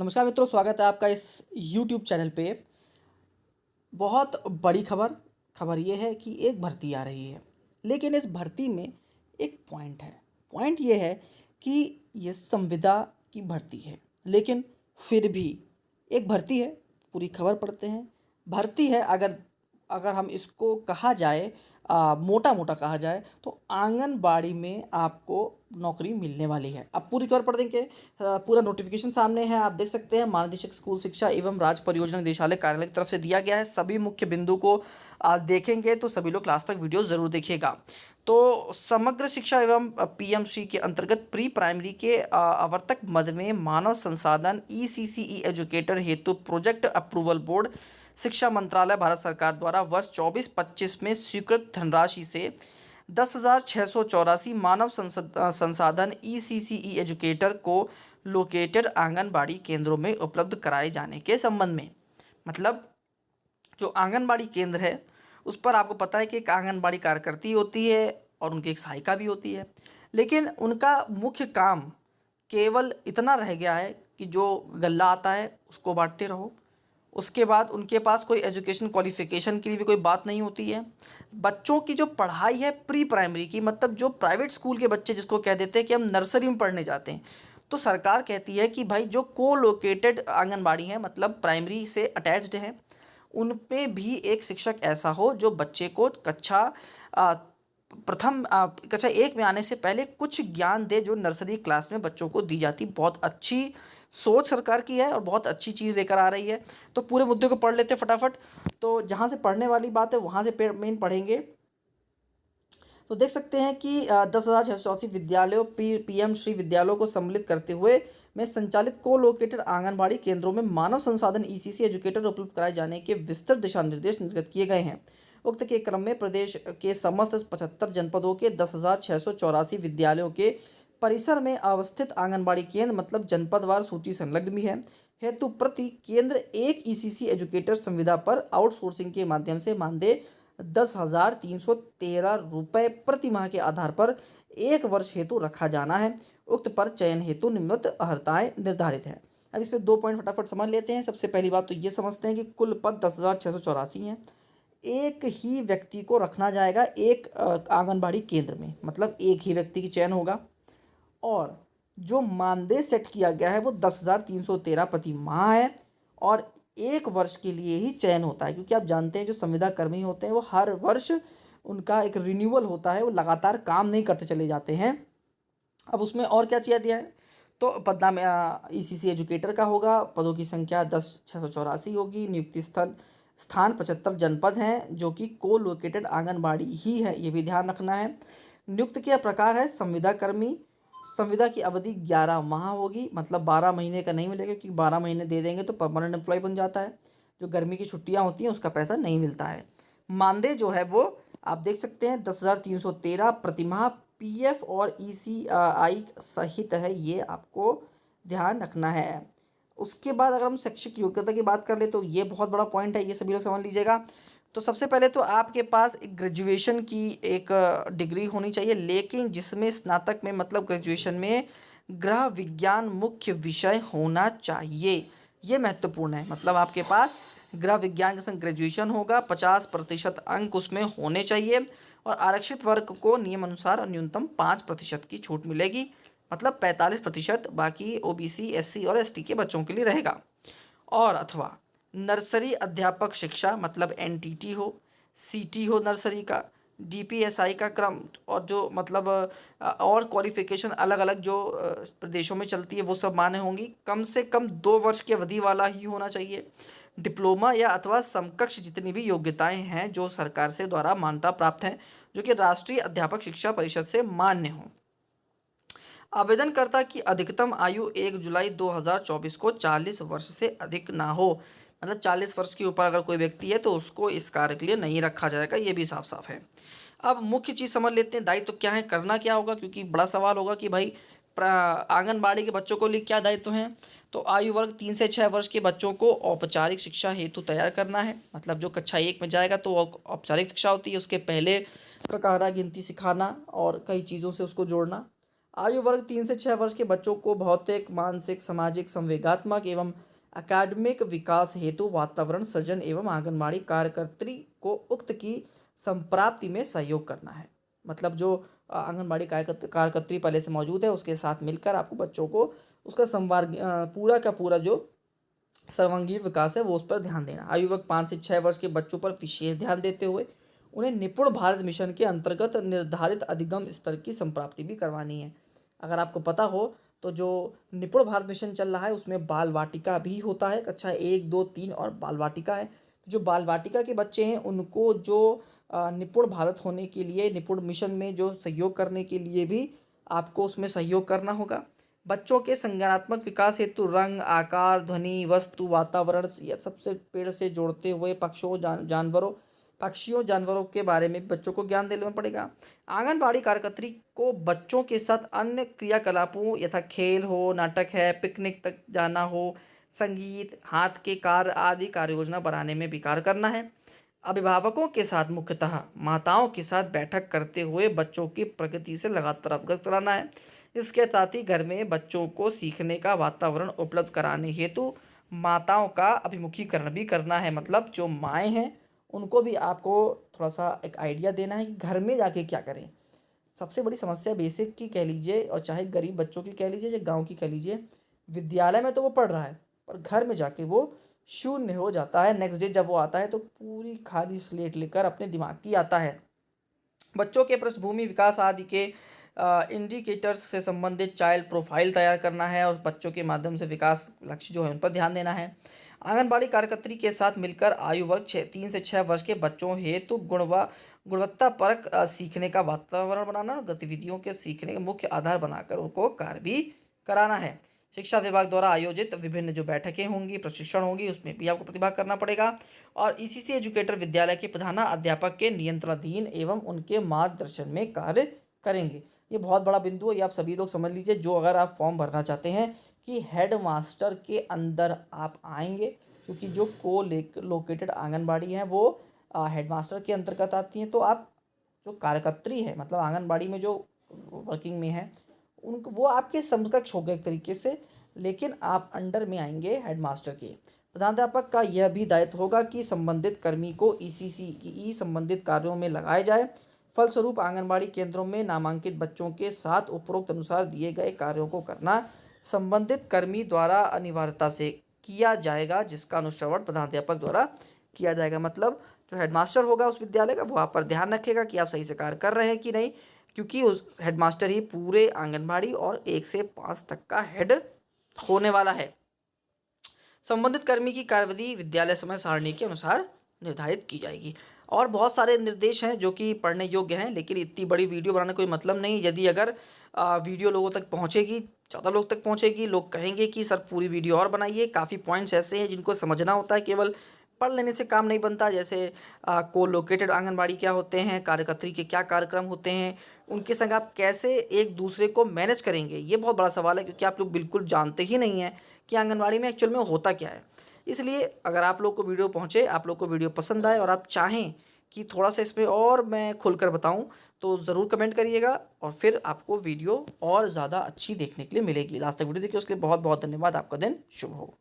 नमस्कार मित्रों, स्वागत है आपका इस YouTube चैनल पे। बहुत बड़ी खबर ये है कि एक भर्ती आ रही है, लेकिन इस भर्ती में एक पॉइंट है। पॉइंट ये है कि ये संविदा की भर्ती है, लेकिन फिर भी एक भर्ती है। पूरी खबर पढ़ते हैं। भर्ती है, अगर अगर हम इसको कहा जाए, मोटा मोटा कहा जाए तो आंगनबाड़ी में आपको नौकरी मिलने वाली है। अब पूरी खबर पढ़ देंगे। पूरा नोटिफिकेशन सामने है, आप देख सकते हैं। महानिदेशक स्कूल शिक्षा एवं राज्य परियोजना निदेशालय कार्यालय की तरफ से दिया गया है। सभी मुख्य बिंदु को देखेंगे तो सभी लोग लास्ट तक वीडियो ज़रूर देखिएगा। तो समग्र शिक्षा एवं पीएमसी के अंतर्गत प्री प्राइमरी के आवर्तक मद में मानव संसाधन ईसीसीई एजुकेटर हेतु प्रोजेक्ट अप्रूवल बोर्ड शिक्षा मंत्रालय भारत सरकार द्वारा वर्ष 24-25 में स्वीकृत धनराशि से 10,684 मानव संसाधन ईसीसीई एजुकेटर को लोकेटेड आंगनबाड़ी केंद्रों में उपलब्ध कराए जाने के संबंध में। मतलब जो आंगनबाड़ी केंद्र है उस पर आपको पता है कि एक आंगनबाड़ी कार्यकर्ती होती है और उनकी एक सहायिका भी होती है, लेकिन उनका मुख्य काम केवल इतना रह गया है कि जो गल्ला आता है उसको बांटते रहो। उसके बाद उनके पास कोई एजुकेशन क्वालिफिकेशन के लिए भी कोई बात नहीं होती है। बच्चों की जो पढ़ाई है प्री प्राइमरी की, मतलब जो प्राइवेट स्कूल के बच्चे जिसको कह देते हैं कि हम नर्सरी में पढ़ने जाते हैं, तो सरकार कहती है कि भाई जो को लोकेटेड आंगनबाड़ी हैं, मतलब प्राइमरी से अटैच्ड हैं, उन पे भी एक शिक्षक ऐसा हो जो बच्चे को कक्षा 1 में आने से पहले कुछ ज्ञान दे, जो नर्सरी क्लास में बच्चों को दी जाती। बहुत अच्छी सोच सरकार की है और बहुत अच्छी चीज़ लेकर आ रही है। तो पूरे मुद्दे को पढ़ लेते हैं फटाफट। तो जहाँ से पढ़ने वाली बात है वहाँ से मेन पढ़ेंगे। तो देख सकते हैं कि 10,684 विद्यालयों पीएम श्री विद्यालयों को सम्मिलित करते हुए में संचालित को लोकेटेड आंगनबाड़ी केंद्रों में मानव संसाधन ईसीसी एजुकेटर उपलब्ध कराए जाने के विस्तृत दिशा निर्देश निर्गत किए गए हैं। उक्त के क्रम में प्रदेश के समस्त 75 जनपदों के 10,684 विद्यालयों के परिसर में अवस्थित आंगनबाड़ी केंद्र, मतलब जनपदवार सूची संलग्न भी है, हेतु प्रति केंद्र एक ईसीसी एजुकेटर संविदा पर आउटसोर्सिंग के माध्यम से मानदेय 10,313 रुपये प्रति माह के आधार पर 1 वर्ष हेतु रखा जाना है। उक्त पर चयन हेतु निम्नलिखित अर्हताएं निर्धारित हैं। अब इस पे 2 पॉइंट फटाफट समझ लेते हैं। सबसे पहली बात तो ये समझते हैं कि कुल पद 10,684 हैं। एक ही व्यक्ति को रखना जाएगा एक आंगनबाड़ी केंद्र में, मतलब एक ही व्यक्ति की चयन होगा। और जो मानदेय सेट किया गया है वो 10,313 प्रति माह है और 1 वर्ष के लिए ही चयन होता है, क्योंकि आप जानते हैं जो संविदा कर्मी होते हैं वो हर वर्ष उनका एक रिन्यूअल होता है, वो लगातार काम नहीं करते चले जाते हैं। अब उसमें और क्या चाहिए दिया है, तो पदनाम ईसीसी एजुकेटर का होगा। पदों की संख्या 10,684 होगी। नियुक्ति स्थान 75 जनपद हैं जो कि को लोकेटेड आंगनबाड़ी ही है, ये भी ध्यान रखना है। नियुक्त का प्रकार है संविदा कर्मी। संविदा की अवधि 11 माह होगी, मतलब 12 महीने का नहीं मिलेगा, क्योंकि 12 महीने दे देंगे तो परमानेंट एम्प्लॉय बन जाता है। जो गर्मी की छुट्टियां होती हैं उसका पैसा नहीं मिलता है। मानदेय जो है वो आप देख सकते हैं 10,313 प्रतिमाह पीएफ और ईसीआई सहित है, ये आपको ध्यान रखना है। उसके बाद अगर हम शैक्षिक योग्यता की बात कर ले तो ये बहुत बड़ा पॉइंट है, ये सभी लोग समझ लीजिएगा। तो सबसे पहले तो आपके पास एक ग्रेजुएशन की एक डिग्री होनी चाहिए, लेकिन जिसमें स्नातक में, मतलब ग्रेजुएशन में गृह विज्ञान मुख्य विषय होना चाहिए। ये महत्वपूर्ण है। मतलब आपके पास गृह विज्ञान के संग ग्रेजुएशन होगा, 50% अंक उसमें होने चाहिए और आरक्षित वर्ग को नियम अनुसार न्यूनतम 5% की छूट मिलेगी, मतलब 45%। बाकी ओबीसी, एससी और एसटी के बच्चों के लिए रहेगा। और अथवा नर्सरी अध्यापक शिक्षा, मतलब एनटीटी हो, सीटी हो नर्सरी का, डीपीएसआई का क्रम, और जो मतलब और क्वालिफिकेशन अलग अलग जो प्रदेशों में चलती है वो सब मान्य होंगी। कम से कम 2 वर्ष की अवधि वाला ही होना चाहिए। डिप्लोमा या अथवा समकक्ष जितनी भी योग्यताएं हैं जो सरकार से द्वारा मान्यता प्राप्त हैं, जो कि राष्ट्रीय अध्यापक शिक्षा परिषद से मान्य हों। आवेदनकर्ता की अधिकतम आयु 1 जुलाई 2024 को 40 वर्ष से अधिक ना हो, मतलब 40 वर्ष के ऊपर अगर कोई व्यक्ति है तो उसको इस कार्य के लिए नहीं रखा जाएगा, ये भी साफ साफ है। अब मुख्य चीज़ समझ लेते हैं, दायित्व क्या है, करना क्या होगा, क्योंकि बड़ा सवाल होगा कि भाई आंगनबाड़ी के बच्चों को लिए क्या दायित्व हैं। तो आयु वर्ग 3 से 6 वर्ष के बच्चों को औपचारिक शिक्षा हेतु तैयार करना है, मतलब जो कक्षा 1 में जाएगा तो औपचारिक शिक्षा होती है, उसके पहले का कारा गिनती सिखाना और कई चीज़ों से उसको जोड़ना। आयु वर्ग 3 से 6 वर्ष के बच्चों को भौतिक, मानसिक, सामाजिक, संवेगात्मक एवं अकादमिक विकास हेतु वातावरण सृजन एवं आंगनबाड़ी कार्यकर्त्री को उक्त की संप्राप्ति में सहयोग करना है। मतलब जो आंगनबाड़ी कार्यकर्त्री पहले से मौजूद है उसके साथ मिलकर आपको बच्चों को उसका पूरा का पूरा जो सर्वांगीण विकास है वो उस पर ध्यान देना। आयु वर्ग 5 से 6 वर्ष के बच्चों पर विशेष ध्यान देते हुए उन्हें निपुण भारत मिशन के अंतर्गत निर्धारित अधिगम स्तर की संप्राप्ति भी करवानी है। अगर आपको पता हो तो जो निपुण भारत मिशन चल रहा है उसमें बाल वाटिका भी होता है, कक्षा 1, 2, 3 और बाल वाटिका है। जो बाल वाटिका के बच्चे हैं उनको जो निपुण भारत होने के लिए, निपुण मिशन में जो सहयोग करने के लिए भी आपको उसमें सहयोग करना होगा। बच्चों के संज्ञानात्मक विकास हेतु रंग, आकार, ध्वनि, वस्तु, वातावरण या सबसे पेड़ से जोड़ते हुए पक्षियों जानवरों के बारे में बच्चों को ज्ञान देना पड़ेगा। आंगनबाड़ी कार्यकर्त्री को बच्चों के साथ अन्य क्रियाकलापों यथा खेल हो, नाटक है, पिकनिक तक जाना हो, संगीत, हाथ के कार्य आदि कार्य योजना बनाने में भी कार्य करना है। अभिभावकों के साथ मुख्यतः माताओं के साथ बैठक करते हुए बच्चों की प्रगति से लगातार अवगत कराना है। इसके साथ ही घर में बच्चों को सीखने का वातावरण उपलब्ध कराने हेतु माताओं का अभिमुखीकरण भी करना है। मतलब जो माएँ हैं उनको भी आपको थोड़ा सा एक आइडिया देना है कि घर में जाके क्या करें। सबसे बड़ी समस्या बेसिक की कह लीजिए और चाहे गरीब बच्चों की कह लीजिए या गांव की कह लीजिए, विद्यालय में तो वो पढ़ रहा है पर घर में जाके वो शून्य हो जाता है। नेक्स्ट डे जब वो आता है तो पूरी खाली स्लेट लेकर अपने दिमाग की आता है। बच्चों के पृष्ठभूमि विकास आदि के इंडिकेटर्स से संबंधित चाइल्ड प्रोफाइल तैयार करना है और बच्चों के माध्यम से विकास लक्ष्य जो है उन पर ध्यान देना है। आंगनबाड़ी कार्यकर्त्री के साथ मिलकर आयु वर्ग 3 से 6 वर्ष के बच्चों हेतु गुणवत्तापरक सीखने का वातावरण बनाना और गतिविधियों के सीखने का मुख्य आधार बनाकर उनको कार्य भी कराना है। शिक्षा विभाग द्वारा आयोजित विभिन्न जो बैठकें होंगी, प्रशिक्षण होंगी, उसमें भी आपको प्रतिभाग करना पड़ेगा और ईसीसी एजुकेटर विद्यालय के प्रधानाध्यापक के नियंत्रणाधीन एवं उनके मार्गदर्शन में कार्य करेंगे। ये बहुत बड़ा बिंदु है, ये आप सभी लोग समझ लीजिए। जो अगर आप फॉर्म भरना चाहते हैं कि हेड मास्टर के अंदर आप आएंगे, क्योंकि जो लोकेटेड आंगनबाड़ी हैं वो हेड मास्टर के अंतर्गत आती हैं, तो आप जो कार्यकर्त्री है मतलब आंगनबाड़ी में जो वर्किंग में है उनको वो आपके समकक्ष होगा एक तरीके से, लेकिन आप अंडर में आएंगे हेड मास्टर के। प्रधानाध्यापक का यह भी दायित्व होगा कि संबंधित कर्मी को ईसीसी संबंधित कार्यों में लगाया जाए। फलस्वरूप आंगनबाड़ी केंद्रों में नामांकित बच्चों के साथ उपरोक्त अनुसार दिए गए कार्यों को करना संबंधित कर्मी द्वारा अनिवार्यता से किया जाएगा, जिसका अनुश्रवण प्रधानाध्यापक द्वारा किया जाएगा। मतलब जो हेडमास्टर होगा उस विद्यालय का वो आप पर ध्यान रखेगा कि आप सही से कार्य कर रहे हैं कि नहीं, क्योंकि उस हेडमास्टर ही पूरे आंगनबाड़ी और 1 से 5 तक का हेड होने वाला है। संबंधित कर्मी की कार्यविधि विद्यालय समय सारणी के अनुसार निर्धारित की जाएगी। और बहुत सारे निर्देश हैं जो कि पढ़ने योग्य हैं, लेकिन इतनी बड़ी वीडियो बनाने कोई मतलब नहीं। यदि अगर वीडियो लोगों तक पहुंचेगी, ज़्यादा लोग तक पहुंचेगी, लोग कहेंगे कि सर पूरी वीडियो और बनाइए। काफ़ी पॉइंट्स ऐसे हैं जिनको समझना होता है, केवल पढ़ लेने से काम नहीं बनता। जैसे को लोकेटेड आंगनबाड़ी क्या होते हैं, कार्यकर्त्री के क्या कार्यक्रम होते हैं, उनके संग आप कैसे एक दूसरे को मैनेज करेंगे, ये बहुत बड़ा सवाल है, क्योंकि आप लोग बिल्कुल जानते ही नहीं हैं कि आंगनबाड़ी में एक्चुअल में होता क्या है। इसलिए अगर आप लोग को वीडियो पहुँचे, आप लोग को वीडियो पसंद आए और आप चाहें कि थोड़ा सा इसमें और मैं खुलकर बताऊं, तो ज़रूर कमेंट करिएगा और फिर आपको वीडियो और ज़्यादा अच्छी देखने के लिए मिलेगी। लास्ट तक वीडियो देखिए, उसके लिए बहुत बहुत धन्यवाद। आपका दिन शुभ हो।